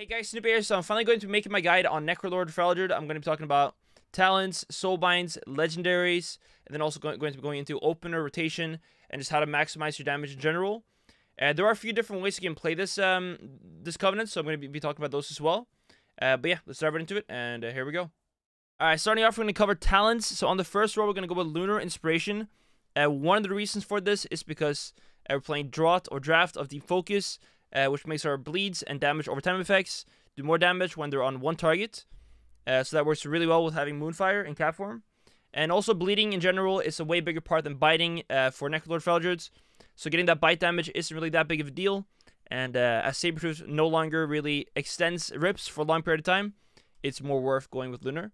Hey guys, Snupy here. So I'm finally going to be making my guide on Necrolord Freljord. I'm going to be talking about talents, Soulbinds, Legendaries, and then also going to be going into opener, rotation, and just how to maximize your damage in general. There are a few different ways you can play this this Covenant, so I'm going to be talking about those as well. But yeah, let's dive right into it, and here we go. Alright, starting off, we're going to cover talents. So on the first row, we're going to go with Lunar Inspiration. One of the reasons for this is because we're playing Draught or Draft of Deep Focus, which makes our bleeds and damage over time effects do more damage when they're on one target. So that works really well with having Moonfire in cap form. And also bleeding in general is a way bigger part than biting for Necrolord Freljords. So getting that bite damage isn't really that big of a deal. And as Sabertooth no longer really extends rips for a long period of time, it's more worth going with Lunar.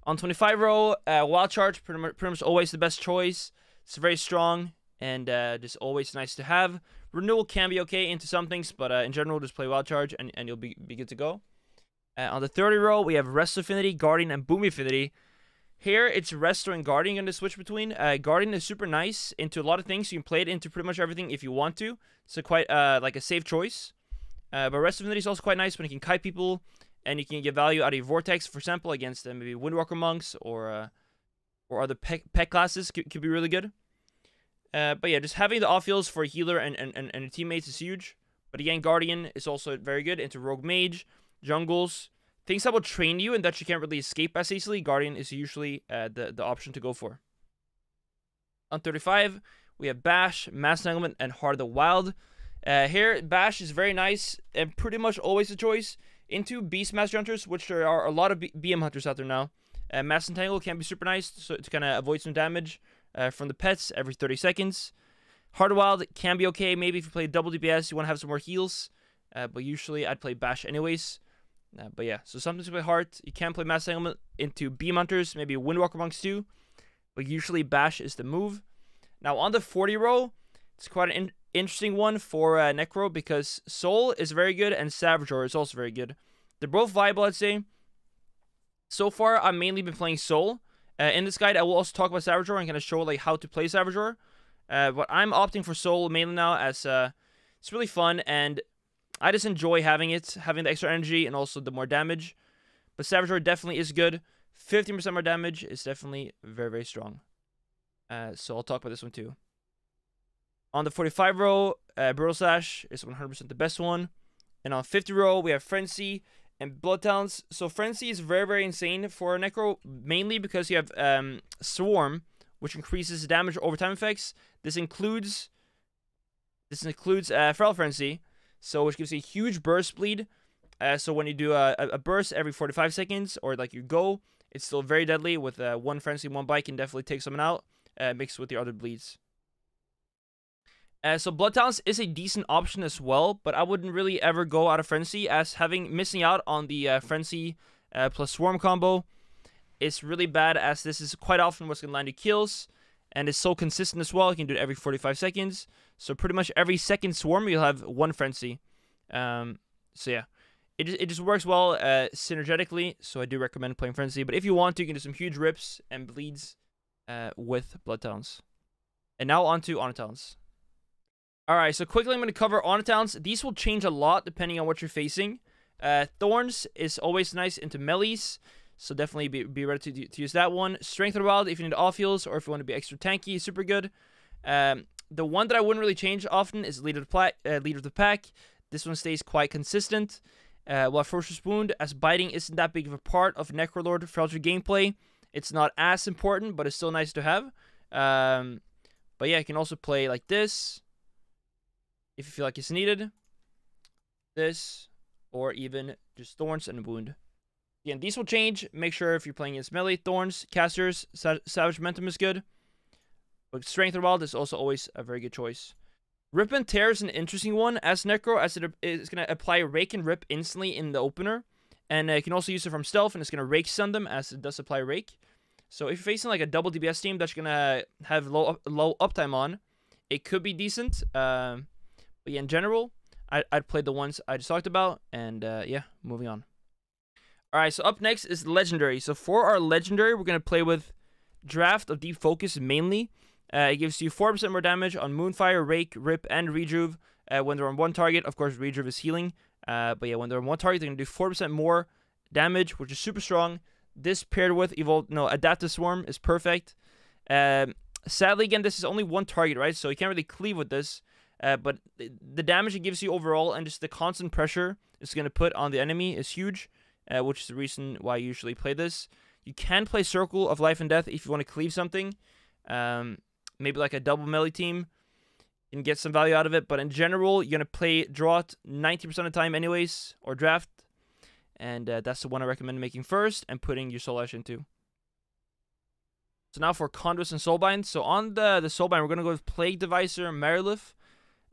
On 25 row, Wild Charge, pretty much always the best choice. It's very strong and just always nice to have. Renewal can be okay into some things, but in general, just play Wild Charge and you'll be good to go. On the 30 row, we have Rest Affinity, Guardian, and Boom Affinity. Here, it's Resto and Guardian you're going to switch between. Guardian is super nice into a lot of things. You can play it into pretty much everything if you want to. So quite like a safe choice. But Rest Affinity is also quite nice when you can kite people and you can get value out of your Vortex, for example, against maybe Windwalker Monks or other pet classes could be really good. But yeah, just having the off-heals for a healer and teammates is huge. But again, Guardian is also very good into Rogue Mage, jungles, things that will train you and that you can't really escape as easily. Guardian is usually the option to go for. On 35, we have Bash, Mass Entanglement, and Heart of the Wild. Here, Bash is very nice and pretty much always a choice into Beastmaster Hunters, which there are a lot of BM Hunters out there now. Mass Entangle can be super nice so to kind of avoid some damage from the pets every 30 seconds. Heart of Wild can be okay. Maybe if you play double DPS, you want to have some more heals. But usually I'd play Bash anyways. But yeah, so sometimes you play Heart. You can play Mass Entanglement into Beam Hunters, maybe Windwalker Monks too. But usually Bash is the move. Now on the 40 row, it's quite an interesting one for Necro because Soul is very good and Savageur is also very good. They're both viable, I'd say. So far, I've mainly been playing Soul. In this guide, I will also talk about Savageur and kind of show like how to play Savageur. But I'm opting for Soul mainly now as it's really fun and I just enjoy having it, having the extra energy and also the more damage. But Savageur definitely is good. 15% more damage is definitely very, very strong. So I'll talk about this one too. On the 45 row, Brutal Slash is 100% the best one. And on 50 row, we have Frenzy and Blood Talents. So Frenzy is very, very insane for Necro, mainly because you have Swarm, which increases damage over time effects. This includes Feral Frenzy, so which gives you a huge burst bleed. So when you do a burst every 45 seconds, or like you go, it's still very deadly with one Frenzy, one bite can definitely take someone out, mixed with your other bleeds. So Blood Talents is a decent option as well, but I wouldn't really ever go out of Frenzy, as missing out on the Frenzy plus Swarm combo is really bad, as this is quite often what's going to land you kills, and it's so consistent as well. You can do it every 45 seconds, so pretty much every second Swarm you'll have one Frenzy. So yeah, it just works well synergetically, so I do recommend playing Frenzy, but if you want to, you can do some huge rips and bleeds with Blood Talents. And now on to Honor Talents. Alright, so quickly I'm going to cover Honor Talents. These will change a lot depending on what you're facing. Thorns is always nice into melees, so definitely be ready to use that one. Strength of the Wild if you need off heals or if you want to be extra tanky is super good. The one that I wouldn't really change often is Leader of the Pack. This one stays quite consistent. While Ferocious Wound, as biting isn't that big of a part of Necrolord Freljord gameplay, it's not as important, but it's still nice to have. But yeah, you can also play like this if you feel like it's needed, this, or even just Thorns and Wound. Again, these will change. Make sure if you're playing against melee, Thorns, Casters, Savage Momentum is good. But Strength of the Wild is also always a very good choice. Rip and Tear is an interesting one as Necro, as it is going to apply Rake and Rip instantly in the opener. And you can also use it from stealth, and it's going to Rake stun them, as it does apply Rake. So if you're facing like a double DPS team that you're going to have low uptime on, it could be decent. But yeah, in general, I'd play the ones I just talked about, and yeah, moving on. Alright, so up next is Legendary. So for our Legendary, we're going to play with Draft of Deep Focus mainly. It gives you 4% more damage on Moonfire, Rake, Rip, and Rejuve when they're on one target. Of course, Rejuve is healing But yeah, when they're on one target, they're going to do 4% more damage, which is super strong. This paired with Adaptive Swarm is perfect. Sadly, again, this is only one target, right? So you can't really cleave with this. But the damage it gives you overall and just the constant pressure it's going to put on the enemy is huge, which is the reason why I usually play this. You can play Circle of Life and Death if you want to cleave something. Maybe like a double melee team and get some value out of it. But in general, you're going to play Draw it 90% of the time anyways, or Draft. And that's the one I recommend making first and putting your Soul Ash into. So now for Conduits and Soulbinds. So on the Soulbind, we're going to go with Plague Devicer and Marilith.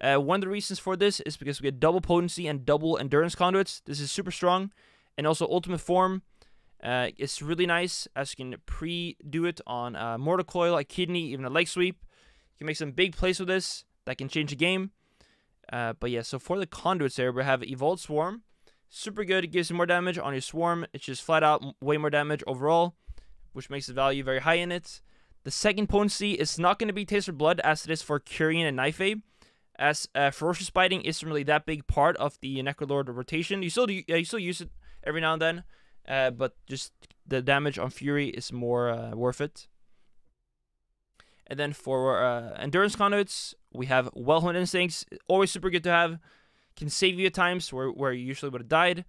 One of the reasons for this is because we get double potency and double endurance conduits. This is super strong. And also ultimate form. It's really nice as you can pre-do it on Mortal Coil, a Kidney, even a Leg Sweep. You can make some big plays with this that can change the game. But yeah, so for the conduits there, we have Evolved Swarm. Super good. It gives you more damage on your Swarm. It's just flat out way more damage overall, which makes the value very high in it. The second potency is not going to be Taste for Blood as it is for Kyrian and Knife, as Ferocious Biting isn't really that big part of the Necrolord rotation. You still use it every now and then, but just the damage on Fury is more worth it. And then for Endurance Conduits, we have Well-Honed Instincts. Always super good to have. Can save you at times where you usually would have died.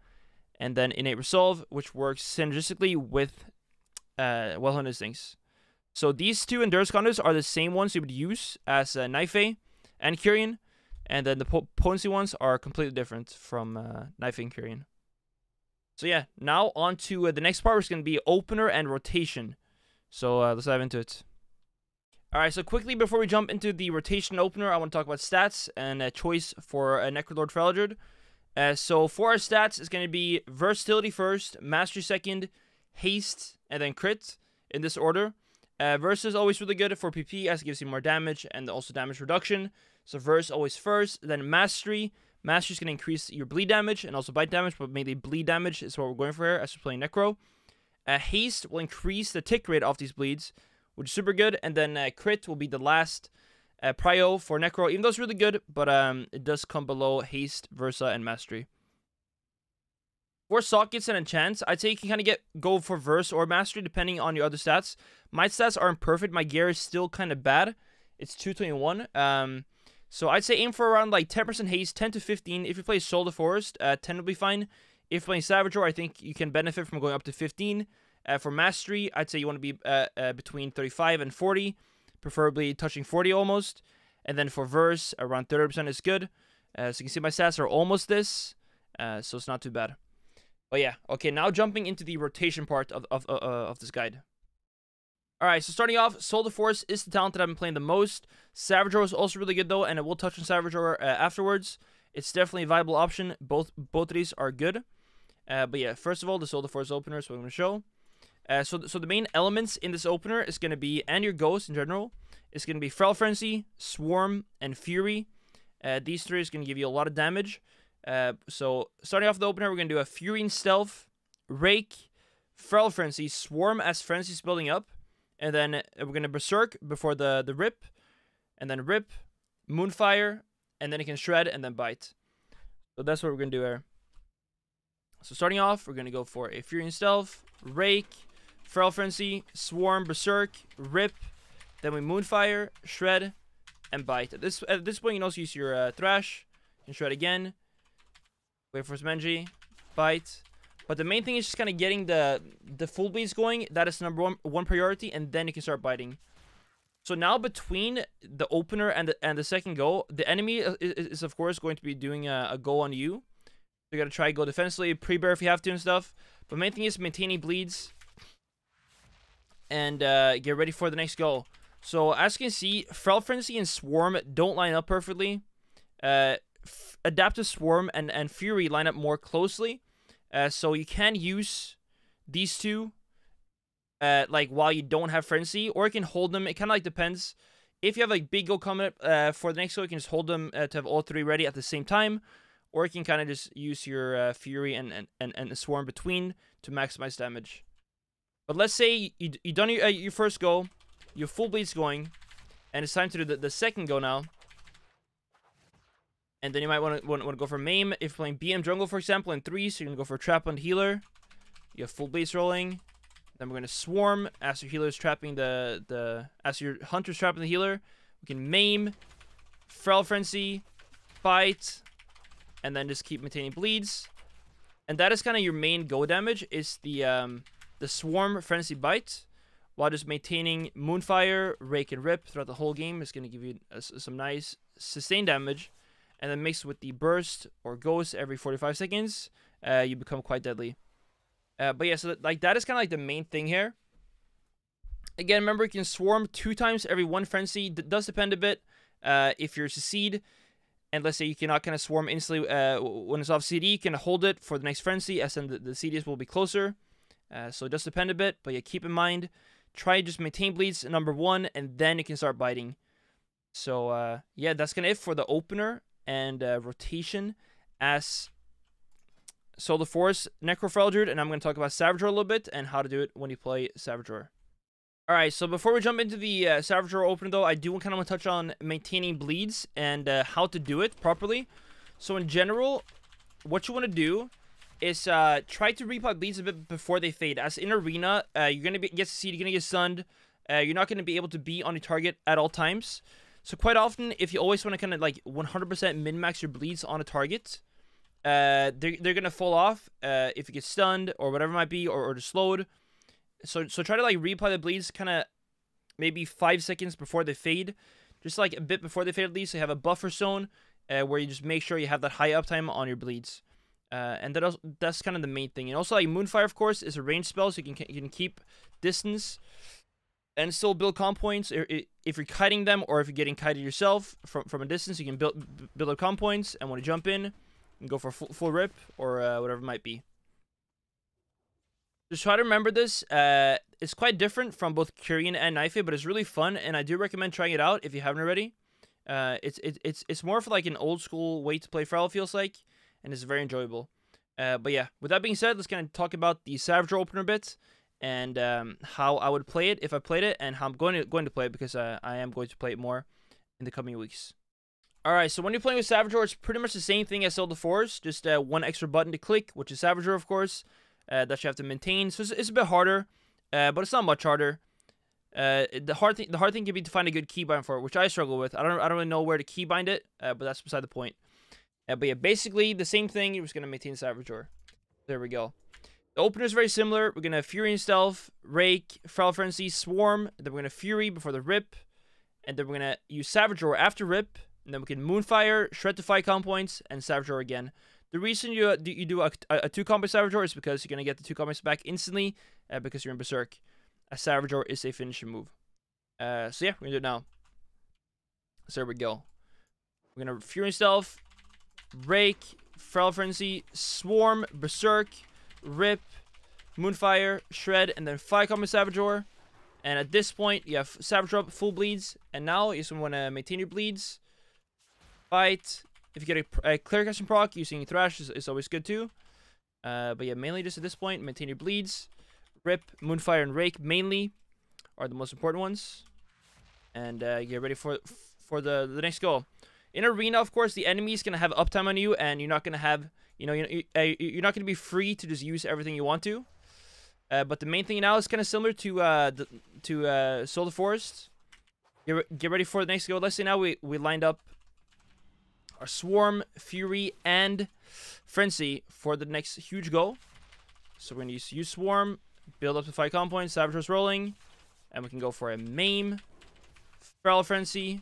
And then Innate Resolve, which works synergistically with Well-Honed Instincts. So these two Endurance Conduits are the same ones you would use as Knife and Kyrian. And then the potency ones are completely different from Knife and Kyrian. So yeah, now on to the next part, which is going to be Opener and Rotation. So let's dive into it. Alright, so quickly before we jump into the rotation opener, I want to talk about stats and choice for a Necrolord Freljord. So for our stats, it's going to be Versatility first, Mastery second, Haste, and then Crit in this order. Verse is always really good for PP as it gives you more damage and also damage reduction. So Verse always first, then Mastery. Mastery is going to increase your bleed damage and also bite damage, but mainly bleed damage is what we're going for here as we're playing Necro. Haste will increase the tick rate of these bleeds, which is super good, and then Crit will be the last prio for Necro, even though it's really good, but it does come below Haste, Versa, and Mastery. For sockets and enchants, I'd say you can kind of go for Verse or Mastery, depending on your other stats. My stats aren't perfect. My gear is still kind of bad. It's 221. So I'd say aim for around like 10% Haste, 10 to 15. If you play Soul the Forest, 10 will be fine. If you're playing Savageor, I think you can benefit from going up to 15. For Mastery, I'd say you want to be between 35 and 40, preferably touching 40 almost. And then for Verse, around 30% is good. So you can see my stats are almost this, so it's not too bad. But yeah, okay, now jumping into the rotation part of this guide. Alright, so starting off, Soul the Forest is the talent that I've been playing the most. Savageor is also really good though, and I will touch on Savageor afterwards. It's definitely a viable option. Both of these are good. But yeah, first of all, the Soul the Forest opener is what I'm going to show. So the main elements in this opener is going to be, and your Ghost in general, is going to be Feral Frenzy, Swarm, and Fury. These three is going to give you a lot of damage. So starting off the opener, we're going to do a Fury and Stealth, Rake, Feral Frenzy, Swarm as Frenzy is building up, and then we're going to Berserk before the Rip, and then Rip, Moonfire, and then it can Shred, and then Bite. So that's what we're going to do here. So starting off, we're going to go for a Fury and Stealth, Rake, Feral Frenzy, Swarm, Berserk, Rip, then we Moonfire, Shred, and Bite. At this point, you can also use your Thrash, and Shred again, wait for Smenji, Bite. But the main thing is just kind of getting the full bleeds going. That is number one priority, and then you can start biting. So now between the opener and the second go, the enemy is of course going to be doing a go on you. You gotta try to go defensively, pre-bear if you have to and stuff. But main thing is maintaining bleeds and get ready for the next go. So as you can see, Feral Frenzy and Swarm don't line up perfectly. Adaptive Swarm and Fury line up more closely. So you can use these two like while you don't have Frenzy, or you can hold them. It kind of like depends. If you have like big go coming up for the next go, you can just hold them to have all three ready at the same time. Or you can kind of just use your Fury and the Swarm between to maximize damage. But let's say you done your first go, your full bleed's going, and it's time to do the second go now. And then you might want to go for maim if you're playing BM jungle, for example, in 3. So you're going to go for trap on the healer. You have full base rolling. Then we're going to swarm as your healer's trapping as your hunter's trapping the healer. We can maim, feral frenzy, bite, and then just keep maintaining bleeds. And that is kind of your main go damage, is the swarm frenzy bite, while just maintaining moonfire, rake, and rip throughout the whole game. Is going to give you some nice sustained damage. And then mixed with the burst or ghost every 45 seconds, you become quite deadly. But yeah, so that is kind of like the main thing here. Again, remember, you can swarm 2 times every 1 frenzy. It does depend a bit. If you're CC'd, and let's say you cannot kind of swarm instantly when it's off CD, you can hold it for the next frenzy, as then the CDs will be closer. So it does depend a bit, but yeah, keep in mind, try to just maintain bleeds number 1, and then you can start biting. So yeah, that's kind of it for the opener and rotation as Soul of the Forest Necrolord, and I'm going to talk about Savage Roar a little bit and how to do it when you play Savage Roar. Alright, so before we jump into the Savage Roar opener, though, I do kind of want to touch on maintaining bleeds and how to do it properly. So in general, what you want to do is try to reapply bleeds a bit before they fade. As in Arena, you're going to get CC'd, you're going to get stunned. You're not going to be able to be on your target at all times. So quite often, if you always want to kind of like 100% min-max your bleeds on a target, they're going to fall off if you get stunned or whatever it might be, or just slowed. So try to like reapply the bleeds kind of maybe 5 seconds before they fade. Just like a bit before they fade at least, so you have a buffer zone where you just make sure you have that high uptime on your bleeds. And that's kind of the main thing. And also, like, Moonfire, of course, is a ranged spell, so you can keep distance and still build comp points. If you're kiting them, or if you're getting kited yourself from a distance, you can build up comp points. And when you jump in, you can go for full rip or whatever it might be. Just try to remember this. It's quite different from both Kyrian and Knife, but it's really fun, and I do recommend trying it out if you haven't already. It's more of like an old school way to play Feral, feels like, and it's very enjoyable. But yeah, with that being said, let's kind of talk about the Savage Roar opener bit, and how I would play it if I played it, and how I'm going to play it, because I am going to play it more in the coming weeks. Alright, so when you're playing with Savage Roar, it's pretty much the same thing as Soul of the Forest, just one extra button to click, which is Savage Roar, of course, that you have to maintain. So it's a bit harder, but it's not much harder. The hard thing can be to find a good keybind for it, which I struggle with. I don't really know where to keybind it, but that's beside the point. But yeah, basically the same thing. You're just gonna maintain Savage Roar. There we go. The opener is very similar. We're gonna Fury and Stealth, Rake, Feral Frenzy, Swarm. Then we're gonna Fury before the Rip, and then we're gonna use Savage Roar after Rip. And then we can Moonfire, Shred to 5 comp points, and Savage Roar again. The reason you do a 2 combo Savage Roar is because you're gonna get the 2 combos back instantly, because you're in Berserk. A Savage Roar is a finishing move. So yeah, we're gonna do it now. So there we go. We're gonna Fury and Stealth, Rake, Feral Frenzy, Swarm, Berserk, Rip, Moonfire, Shred, and then 5 combo Savage Roar. And at this point, you have Savage Roar full bleeds. And now you just want to maintain your bleeds. Fight. If you get a clear casting proc, using Thrash is always good too. But yeah, mainly just at this point, maintain your bleeds. Rip, Moonfire, and Rake mainly are the most important ones. And get ready for the next goal. In Arena, of course, the enemy is gonna have uptime on you, and you're not gonna have, you're not gonna be free to just use everything you want to. But the main thing now is kind of similar to Soul of the Forest. Get ready for the next go. Let's say now we lined up our Swarm, Fury, and Frenzy for the next huge go. So we're going to use Swarm, build up to 5 comp points, Savage Roar's rolling, and we can go for a Maim, Feral Frenzy,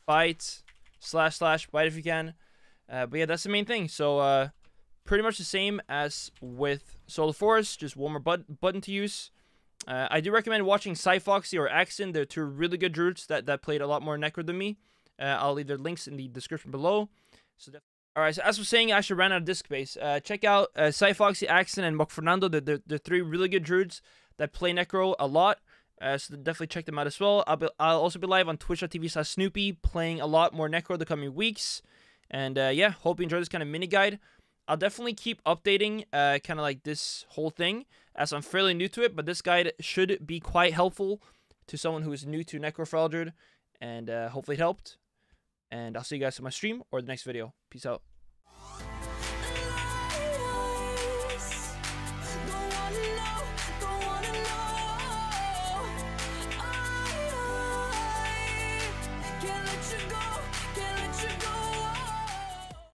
Bite, // Bite if you can. But yeah, that's the main thing. So pretty much the same as with Soul of the Forest, just one more button to use. I do recommend watching Cyfoxy or Axton. They're 2 really good druids that played a lot more Necro than me. I'll leave their links in the description below. So alright, so as I was saying, I actually ran out of disc space. Check out Cyfoxy, Axton, and Mock Fernando. They're 3 really good druids that play Necro a lot. So definitely check them out as well. I'll also be live on twitch.tv/Snupy, playing a lot more Necro the coming weeks. And yeah, hope you enjoy this kind of mini guide. I'll definitely keep updating kind of like this whole thing, as I'm fairly new to it, but this guide should be quite helpful to someone who is new to Necrolord, and hopefully it helped. And I'll see you guys on my stream or the next video. Peace out.